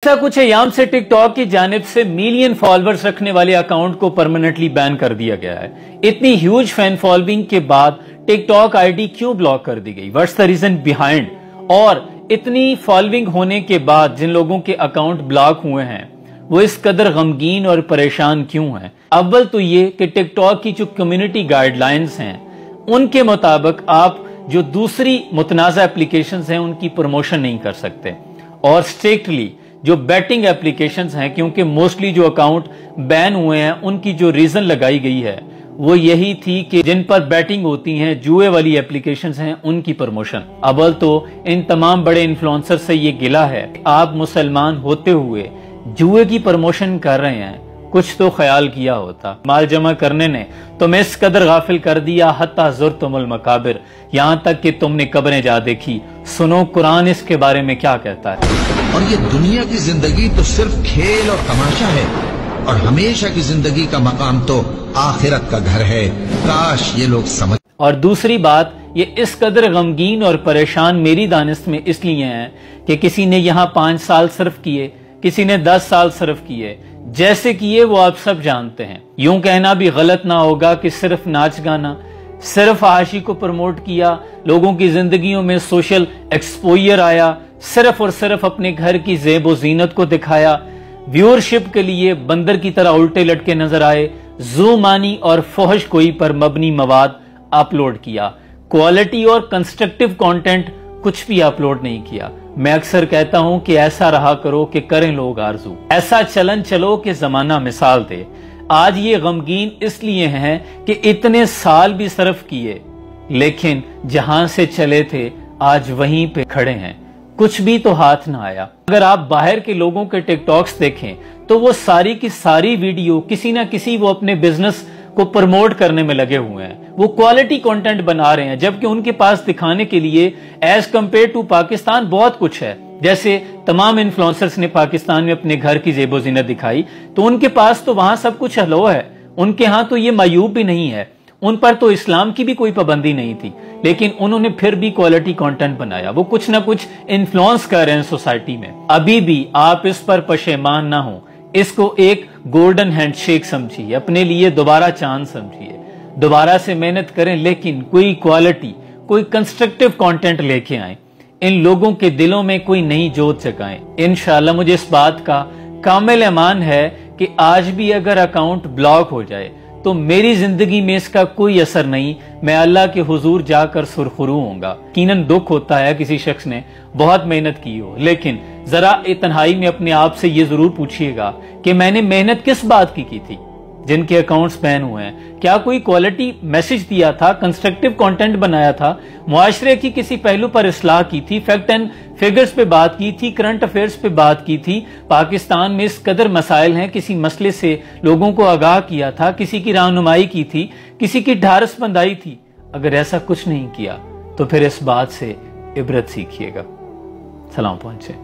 ऐसा कुछ अयाम से टिकटॉक की जानिब से मिलियन फॉलोअर्स रखने वाले अकाउंट को परमानेंटली बैन कर दिया गया है। इतनी ह्यूज फैन फॉलोइंग के बाद टिकटॉक आईडी क्यों ब्लॉक कर दी गई? What's the reason behind? और इतनी फॉलोइंग होने के बाद जिन लोगों के अकाउंट ब्लॉक हुए हैं वो इस कदर गमगीन और परेशान क्यों हैं? अव्वल तो ये कि टिकटॉक की जो कम्युनिटी गाइडलाइंस हैं उनके मुताबिक आप जो दूसरी मुतनाज़ा एप्लीकेशंस हैं उनकी प्रमोशन नहीं कर सकते, और स्ट्रिक्टली जो बैटिंग एप्लीकेशंस हैं, क्योंकि मोस्टली जो अकाउंट बैन हुए हैं उनकी जो रीजन लगाई गई है वो यही थी कि जिन पर बैटिंग होती हैं, जुए वाली एप्लीकेशंस हैं, उनकी प्रमोशन। अव्वल तो इन तमाम बड़े इन्फ्लुएंसर से ये गिला है, आप मुसलमान होते हुए जुए की प्रमोशन कर रहे हैं, कुछ तो ख्याल किया होता। माल जमा करने ने तुम्हें इस कदर गाफिल कर दिया, हत्ता ज़ुरतुमुल मकाबिर, यहाँ तक कि तुमने कब्रें जा देखी। सुनो कुरान इसके बारे में क्या कहता है। और ये दुनिया की जिंदगी तो सिर्फ खेल और तमाशा है, और हमेशा की जिंदगी का मकाम तो आखिरत का घर है। काश ये लोग समझ। और दूसरी बात, ये इस कदर गमगीन और परेशान मेरी दानिश में इसलिए हैं कि किसी ने यहाँ 5 साल सर्फ किए, किसी ने 10 साल सर्फ किए, जैसे किए वो आप सब जानते हैं। यूं कहना भी गलत ना होगा कि सिर्फ नाच गाना, सिर्फ आशी को प्रमोट किया, लोगों की जिंदगियों में सोशल एक्सपोजर आया, सिर्फ और सिर्फ अपने घर की ज़ेब ज़ीनत को दिखाया, व्यूअरशिप के लिए बंदर की तरह उल्टे लटके नजर आए, ज़ुमानी और फहश कोई पर मबनी मवाद अपलोड किया, क्वालिटी और कंस्ट्रक्टिव कंटेंट कुछ भी अपलोड नहीं किया। मैं अक्सर कहता हूं कि ऐसा रहा करो कि करें लोग आरजू, ऐसा चलन चलो कि जमाना मिसाल दे। आज ये गमगीन इसलिए हैं कि इतने साल भी सर्फ किए, लेकिन जहां से चले थे आज वहीं पे खड़े हैं, कुछ भी तो हाथ ना आया। अगर आप बाहर के लोगों के टिकटॉक्स देखें तो वो सारी की सारी वीडियो किसी ना किसी वो अपने बिजनेस को प्रमोट करने में लगे हुए हैं, वो क्वालिटी कंटेंट बना रहे हैं, जबकि उनके पास दिखाने के लिए एज कंपेयर टू पाकिस्तान बहुत कुछ है। जैसे तमाम इन्फ्लुएंसर्स ने पाकिस्तान में अपने घर की ज़ेबो ज़ीनत दिखाई, तो उनके पास तो वहां सब कुछ हलो है, उनके यहाँ तो ये मायूब भी नहीं है, उन पर तो इस्लाम की भी कोई पाबंदी नहीं थी, लेकिन उन्होंने फिर भी क्वालिटी कंटेंट बनाया। वो कुछ ना कुछ इन्फ्लुएंस कर रहे हैं सोसाइटी में। अभी भी आप इस पर पशेमान ना हो, इसको एक गोल्डन हैंडशेक समझिए, अपने लिए दोबारा चांद समझिए, दोबारा से मेहनत करें, लेकिन कोई क्वालिटी, कोई कंस्ट्रक्टिव कंटेंट लेके आए, इन लोगों के दिलों में कोई नई जोत जगाएं। इंशाअल्लाह मुझे इस बात का कामिल ईमान है कि आज भी अगर अकाउंट ब्लॉक हो जाए तो मेरी जिंदगी में इसका कोई असर नहीं, मैं अल्लाह के हुजूर जाकर सुरखरू होऊंगा। यकीनन दुख होता है किसी शख्स ने बहुत मेहनत की हो, लेकिन जरा तन्हाई में अपने आप से ये जरूर पूछिएगा कि मैंने मेहनत किस बात की थी। जिनके अकाउंट्स बैन हुए हैं, क्या कोई क्वालिटी मैसेज दिया था, कंस्ट्रक्टिव कंटेंट बनाया था, मुआशरे की किसी पहलू पर इस्लाह की थी, फैक्ट एंड फिगर्स पे बात की थी, करंट अफेयर्स पे बात की थी, पाकिस्तान में इस कदर मसाइल हैं, किसी मसले से लोगों को आगाह किया था, किसी की रहनुमाई की थी, किसी की ढारस बंदाई थी? अगर ऐसा कुछ नहीं किया तो फिर इस बात से इबरत सीखिएगा। सलाम पहुंचे।